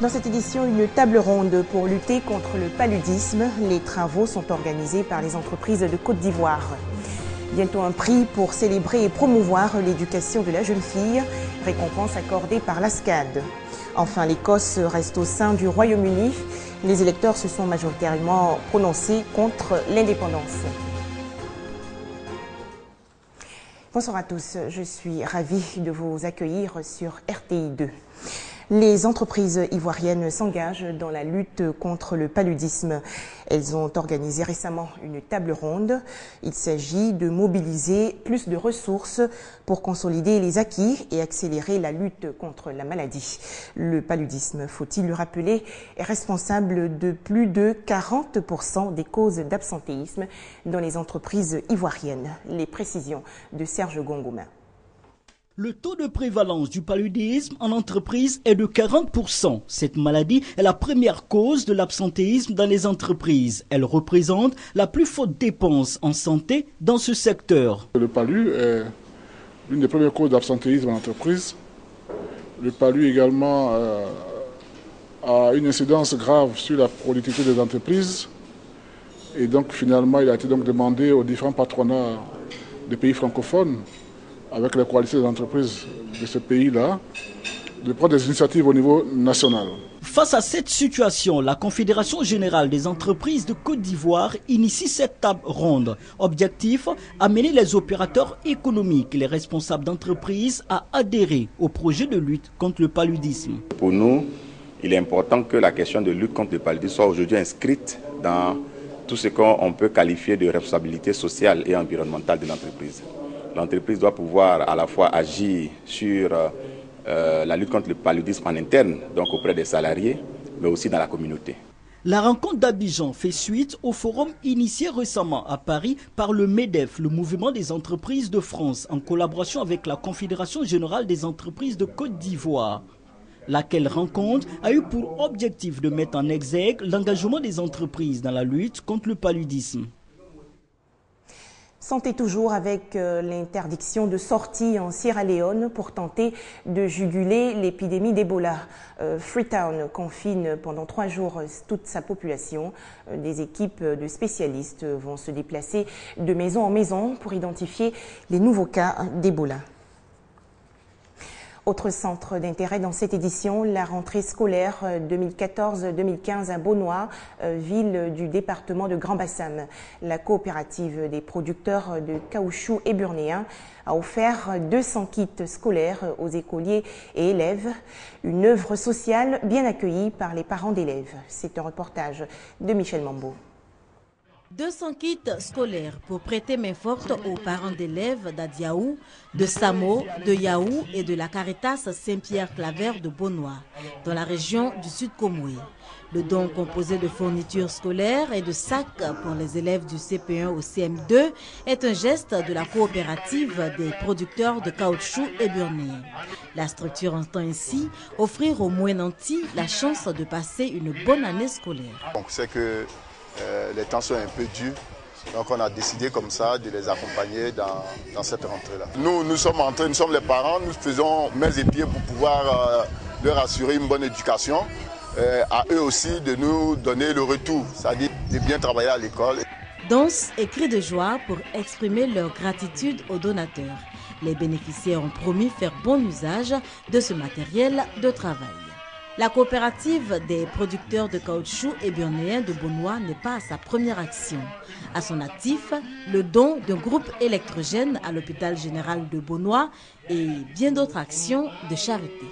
Dans cette édition, une table ronde pour lutter contre le paludisme. Les travaux sont organisés par les entreprises de Côte d'Ivoire. Bientôt un prix pour célébrer et promouvoir l'éducation de la jeune fille, récompense accordée par l'ASCAD. Enfin, l'Écosse reste au sein du Royaume-Uni. Les électeurs se sont majoritairement prononcés contre l'indépendance. Bonsoir à tous, je suis ravie de vous accueillir sur RTI 2. Les entreprises ivoiriennes s'engagent dans la lutte contre le paludisme. Elles ont organisé récemment une table ronde. Il s'agit de mobiliser plus de ressources pour consolider les acquis et accélérer la lutte contre la maladie. Le paludisme, faut-il le rappeler, est responsable de plus de 40% des causes d'absentéisme dans les entreprises ivoiriennes. Les précisions de Serge Gongouma. Le taux de prévalence du paludisme en entreprise est de 40%. Cette maladie est la première cause de l'absentéisme dans les entreprises. Elle représente la plus forte dépense en santé dans ce secteur. Le palu est l'une des premières causes d'absentéisme en entreprise. Le palu également a une incidence grave sur la productivité des entreprises. Et donc finalement, il a été donc demandé aux différents patronats des pays francophones, avec la coalition des entreprises de ce pays-là, de prendre des initiatives au niveau national. Face à cette situation, la Confédération générale des entreprises de Côte d'Ivoire initie cette table ronde. Objectif, amener les opérateurs économiques et les responsables d'entreprises à adhérer au projet de lutte contre le paludisme. Pour nous, il est important que la question de lutte contre le paludisme soit aujourd'hui inscrite dans tout ce qu'on peut qualifier de responsabilité sociale et environnementale de l'entreprise. L'entreprise doit pouvoir à la fois agir sur la lutte contre le paludisme en interne, donc auprès des salariés, mais aussi dans la communauté. La rencontre d'Abidjan fait suite au forum initié récemment à Paris par le MEDEF, le Mouvement des entreprises de France, en collaboration avec la Confédération générale des entreprises de Côte d'Ivoire. Laquelle rencontre a eu pour objectif de mettre en exergue l'engagement des entreprises dans la lutte contre le paludisme. Santé toujours avec l'interdiction de sortie en Sierra Leone pour tenter de juguler l'épidémie d'Ebola. Freetown confine pendant 3 jours toute sa population. Des équipes de spécialistes vont se déplacer de maison en maison pour identifier les nouveaux cas d'Ebola. Autre centre d'intérêt dans cette édition, la rentrée scolaire 2014-2015 à Beaunois, ville du département de Grand-Bassam. La coopérative des producteurs de caoutchouc éburnéens a offert 200 kits scolaires aux écoliers et élèves. Une œuvre sociale bien accueillie par les parents d'élèves. C'est un reportage de Michel Mambo. 200 kits scolaires pour prêter main forte aux parents d'élèves d'Adiaou, de Samo, de Yaou et de la Caritas Saint-Pierre-Claver de Beaunois, dans la région du Sud Komoué. Le don composé de fournitures scolaires et de sacs pour les élèves du CP1 au CM2 est un geste de la coopérative des producteurs de caoutchouc éburnéens. La structure entend ainsi offrir aux moins nantis la chance de passer une bonne année scolaire. Donc c'est que les temps sont un peu durs, donc on a décidé comme ça de les accompagner dans cette rentrée-là. Nous sommes entrés, nous sommes les parents, nous faisons mains et pieds pour pouvoir leur assurer une bonne éducation, à eux aussi de nous donner le retour, c'est-à-dire de bien travailler à l'école. Danse et cris de joie pour exprimer leur gratitude aux donateurs. Les bénéficiaires ont promis faire bon usage de ce matériel de travail. La coopérative des producteurs de caoutchouc éburnéens de Beaunois n'est pas à sa première action. À son actif, le don d'un groupe électrogène à l'hôpital général de Beaunois et bien d'autres actions de charité.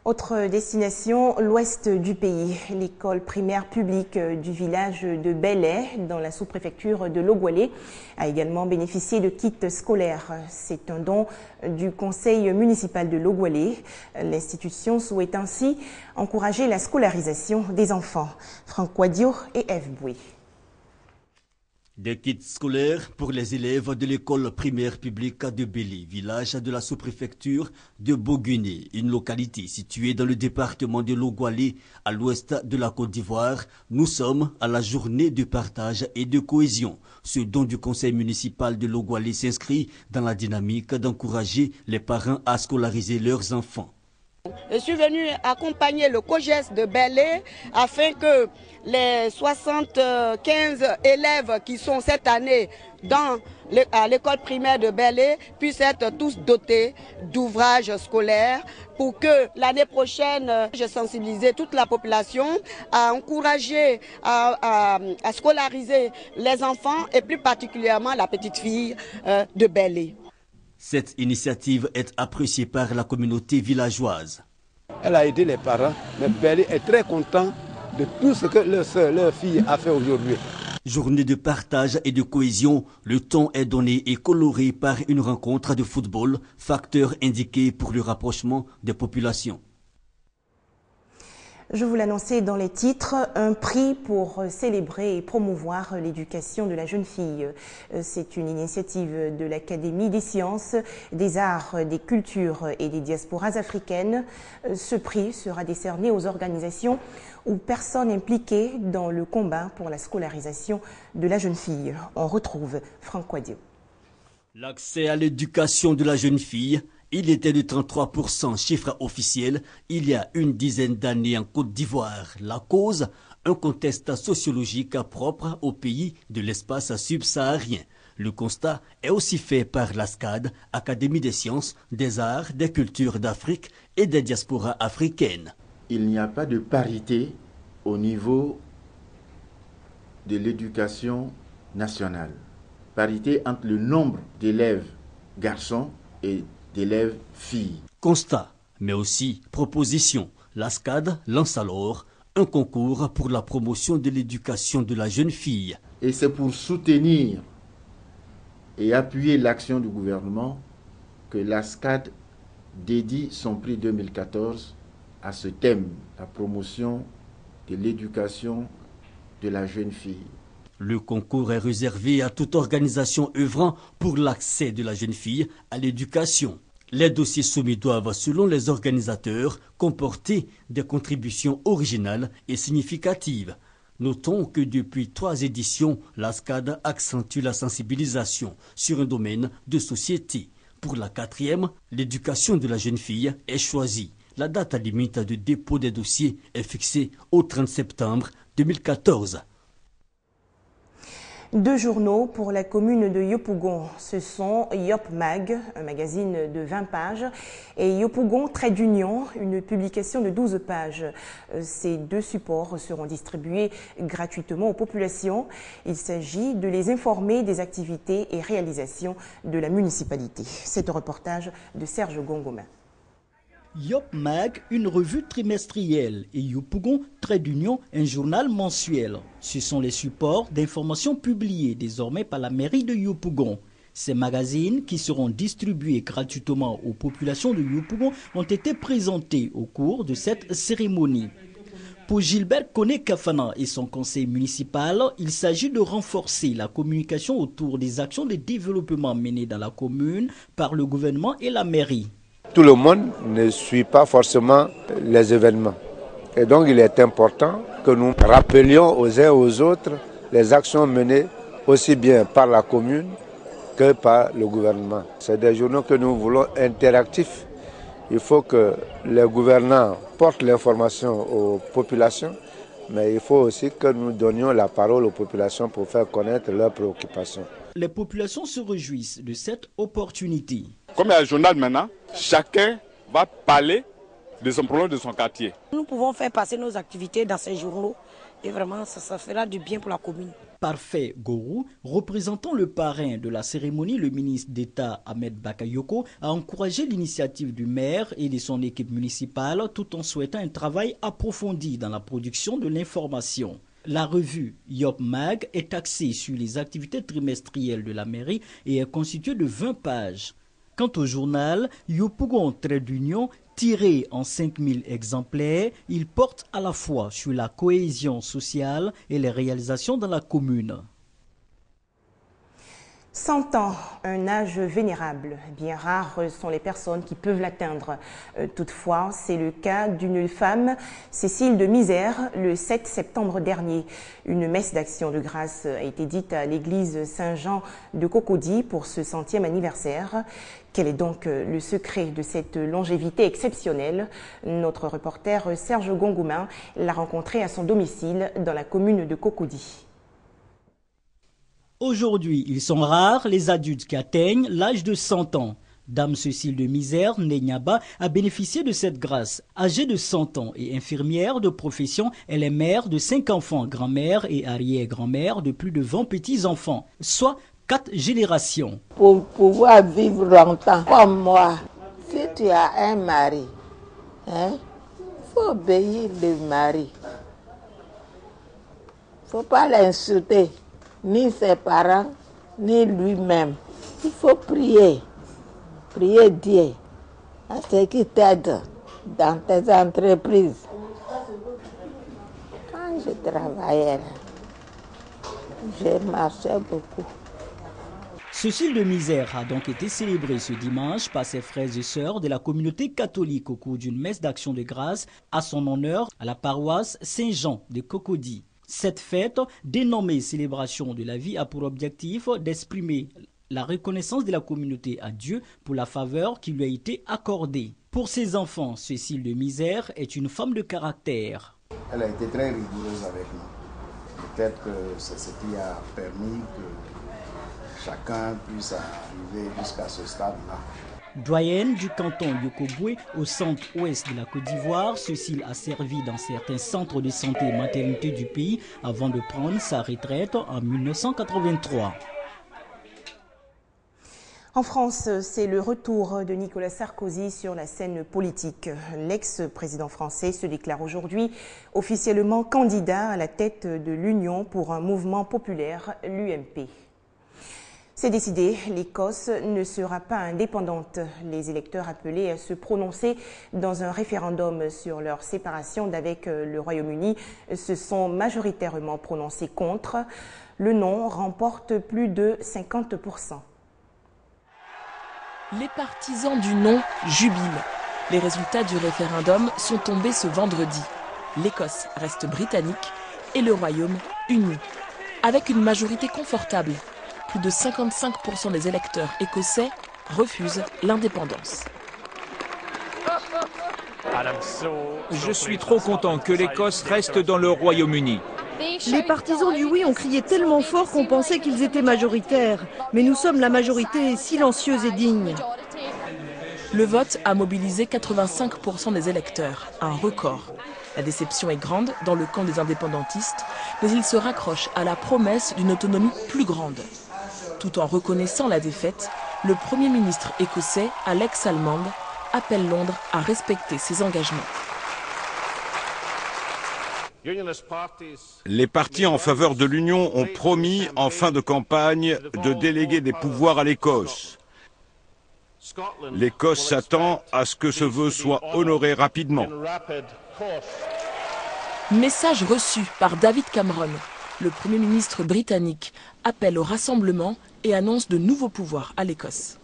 Autre destination, l'ouest du pays. L'école primaire publique du village de Belay, dans la sous-préfecture de Logoualé, a également bénéficié de kits scolaires. C'est un don du conseil municipal de Logoualé. L'institution souhaite ainsi encourager la scolarisation des enfants. Franck Wadio et Eve Boué. Des kits scolaires pour les élèves de l'école primaire publique de Belay, village de la sous-préfecture de Boguné, une localité située dans le département de Logoualé, à l'ouest de la Côte d'Ivoire. Nous sommes à la journée de partage et de cohésion. Ce don du conseil municipal de Logoualé s'inscrit dans la dynamique d'encourager les parents à scolariser leurs enfants. Je suis venue accompagner le COGES de Bel-Air afin que les 75 élèves qui sont cette année à l'école primaire de Bel-Air puissent être tous dotés d'ouvrages scolaires pour que l'année prochaine, je sensibilise toute la population à encourager, à scolariser les enfants et plus particulièrement la petite fille de Bel-Air. Cette initiative est appréciée par la communauté villageoise. Elle a aidé les parents, mais Bel-Air est très content de tout ce que leur fille a fait aujourd'hui. Journée de partage et de cohésion, le temps est donné et coloré par une rencontre de football, facteur indiqué pour le rapprochement des populations. Je vous l'annonçais dans les titres, un prix pour célébrer et promouvoir l'éducation de la jeune fille. C'est une initiative de l'Académie des sciences, des arts, des cultures et des diasporas africaines. Ce prix sera décerné aux organisations ou personnes impliquées dans le combat pour la scolarisation de la jeune fille. On retrouve Franck Quadio. L'accès à l'éducation de la jeune fille, il était de 33%, chiffre officiel, il y a une dizaine d'années en Côte d'Ivoire. La cause, un contexte sociologique propre au pays de l'espace subsaharien. Le constat est aussi fait par l'ASCAD, Académie des sciences, des arts, des cultures d'Afrique et des diasporas africaines. Il n'y a pas de parité au niveau de l'éducation nationale. Parité entre le nombre d'élèves garçons et d'élèves filles. Constat, mais aussi proposition. L'ASCAD lance alors un concours pour la promotion de l'éducation de la jeune fille. Et c'est pour soutenir et appuyer l'action du gouvernement que l'ASCAD dédie son prix 2014 à ce thème, la promotion de l'éducation de la jeune fille. Le concours est réservé à toute organisation œuvrant pour l'accès de la jeune fille à l'éducation. Les dossiers soumis doivent, selon les organisateurs, comporter des contributions originales et significatives. Notons que depuis 3 éditions, l'ASCAD accentue la sensibilisation sur un domaine de société. Pour la 4e, l'éducation de la jeune fille est choisie. La date limite de dépôt des dossiers est fixée au 30 septembre 2014. 2 journaux pour la commune de Yopougon. Ce sont Yop Mag, un magazine de 20 pages, et Yopougon Trait d'Union, une publication de 12 pages. Ces 2 supports seront distribués gratuitement aux populations. Il s'agit de les informer des activités et réalisations de la municipalité. C'est un reportage de Serge Gongoma. Yop Mag, une revue trimestrielle, et Yopougon Trait d'Union, un journal mensuel. Ce sont les supports d'information publiés désormais par la mairie de Yopougon. Ces magazines, qui seront distribués gratuitement aux populations de Yopougon, ont été présentés au cours de cette cérémonie. Pour Gilbert Koné-Kafana et son conseil municipal, il s'agit de renforcer la communication autour des actions de développement menées dans la commune par le gouvernement et la mairie. Tout le monde ne suit pas forcément les événements. Et donc il est important que nous rappelions aux uns aux autres les actions menées aussi bien par la commune que par le gouvernement. C'est des journaux que nous voulons interactifs. Il faut que les gouvernants portent l'information aux populations, mais il faut aussi que nous donnions la parole aux populations pour faire connaître leurs préoccupations. Les populations se réjouissent de cette opportunité. Comme il y a un journal maintenant, chacun va parler de son problème de son quartier. Nous pouvons faire passer nos activités dans ces journaux et vraiment ça fera du bien pour la commune. Parfait Gourou, représentant le parrain de la cérémonie, le ministre d'État Ahmed Bakayoko, a encouragé l'initiative du maire et de son équipe municipale tout en souhaitant un travail approfondi dans la production de l'information. La revue Yop Mag est axée sur les activités trimestrielles de la mairie et est constituée de 20 pages. Quant au journal Yopougon Trait d'Union, tiré en 5000 exemplaires, il porte à la fois sur la cohésion sociale et les réalisations dans la commune. 100 ans, un âge vénérable. Bien rares sont les personnes qui peuvent l'atteindre. Toutefois, c'est le cas d'une femme, Cécile de Misère, le 7 septembre dernier. Une messe d'action de grâce a été dite à l'église Saint-Jean de Cocody pour ce 100e anniversaire. Quel est donc le secret de cette longévité exceptionnelle? Notre reporter Serge Gongoumin l'a rencontré à son domicile dans la commune de Cocody. Aujourd'hui, ils sont rares les adultes qui atteignent l'âge de 100 ans. Dame Cécile de Misère, née Nyaba, a bénéficié de cette grâce. Âgée de 100 ans et infirmière de profession, elle est mère de 5 enfants, grand-mère et arrière-grand-mère de plus de 20 petits-enfants, soit 4 générations. Pour pouvoir vivre longtemps, comme moi, si tu as un mari, il faut obéir le mari. Il ne faut pas l'insulter. Ni ses parents, ni lui-même. Il faut prier. Prier Dieu à ce qui t'aide dans tes entreprises. Quand je travaillais, je marchais beaucoup. Cécile de Misère a donc été célébrée ce dimanche par ses frères et sœurs de la communauté catholique au cours d'une messe d'action de grâce à son honneur à la paroisse Saint-Jean de Cocody. Cette fête, dénommée Célébration de la vie, a pour objectif d'exprimer la reconnaissance de la communauté à Dieu pour la faveur qui lui a été accordée. Pour ses enfants, Cécile de Misère est une femme de caractère. Elle a été très rigoureuse avec nous. Peut-être que c'est ce qui a permis que chacun puisse arriver jusqu'à ce stade-là. Doyenne du canton Yokoboué au centre-ouest de la Côte d'Ivoire, Cécile a servi dans certains centres de santé et maternité du pays avant de prendre sa retraite en 1983. En France, c'est le retour de Nicolas Sarkozy sur la scène politique. L'ex-président français se déclare aujourd'hui officiellement candidat à la tête de l'Union pour un mouvement populaire, l'UMP. C'est décidé, l'Écosse ne sera pas indépendante. Les électeurs appelés à se prononcer dans un référendum sur leur séparation d'avec le Royaume-Uni se sont majoritairement prononcés contre. Le non remporte plus de 50%. Les partisans du non jubilent. Les résultats du référendum sont tombés ce vendredi. L'Écosse reste britannique et le Royaume uni. Avec une majorité confortable, plus de 55% des électeurs écossais refusent l'indépendance. Je suis trop content que l'Écosse reste dans le Royaume-Uni. Les partisans du oui ont crié tellement fort qu'on pensait qu'ils étaient majoritaires. Mais nous sommes la majorité silencieuse et digne. Le vote a mobilisé 85% des électeurs, un record. La déception est grande dans le camp des indépendantistes, mais ils se raccrochent à la promesse d'une autonomie plus grande. Tout en reconnaissant la défaite, le Premier ministre écossais, Alex Salmond, appelle Londres à respecter ses engagements. Les partis en faveur de l'Union ont promis, en fin de campagne, de déléguer des pouvoirs à l'Écosse. L'Écosse s'attend à ce que ce vœu soit honoré rapidement. Message reçu par David Cameron. Le Premier ministre britannique appelle au rassemblement et annonce de nouveaux pouvoirs à l'Écosse.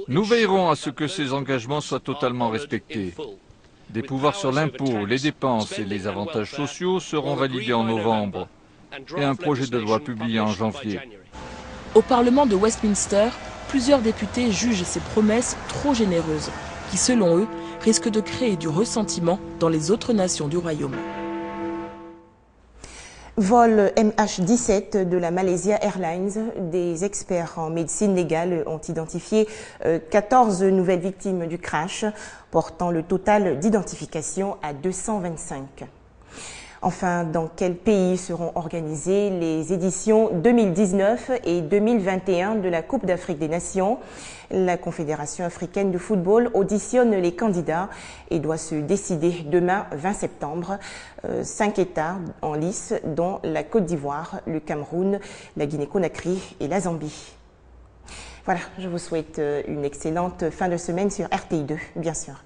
Nous veillerons à ce que ces engagements soient totalement respectés. Des pouvoirs sur l'impôt, les dépenses et les avantages sociaux seront validés en novembre et un projet de loi publié en janvier. Au Parlement de Westminster, plusieurs députés jugent ces promesses trop généreuses, qui selon eux risquent de créer du ressentiment dans les autres nations du Royaume. Vol MH17 de la Malaysia Airlines, des experts en médecine légale ont identifié 14 nouvelles victimes du crash, portant le total d'identification à 225. Enfin, dans quel pays seront organisées les éditions 2019 et 2021 de la Coupe d'Afrique des Nations? La Confédération africaine de football auditionne les candidats et doit se décider demain 20 septembre. 5 États en lice, dont la Côte d'Ivoire, le Cameroun, la Guinée-Conakry et la Zambie. Voilà, je vous souhaite une excellente fin de semaine sur RTI2, bien sûr.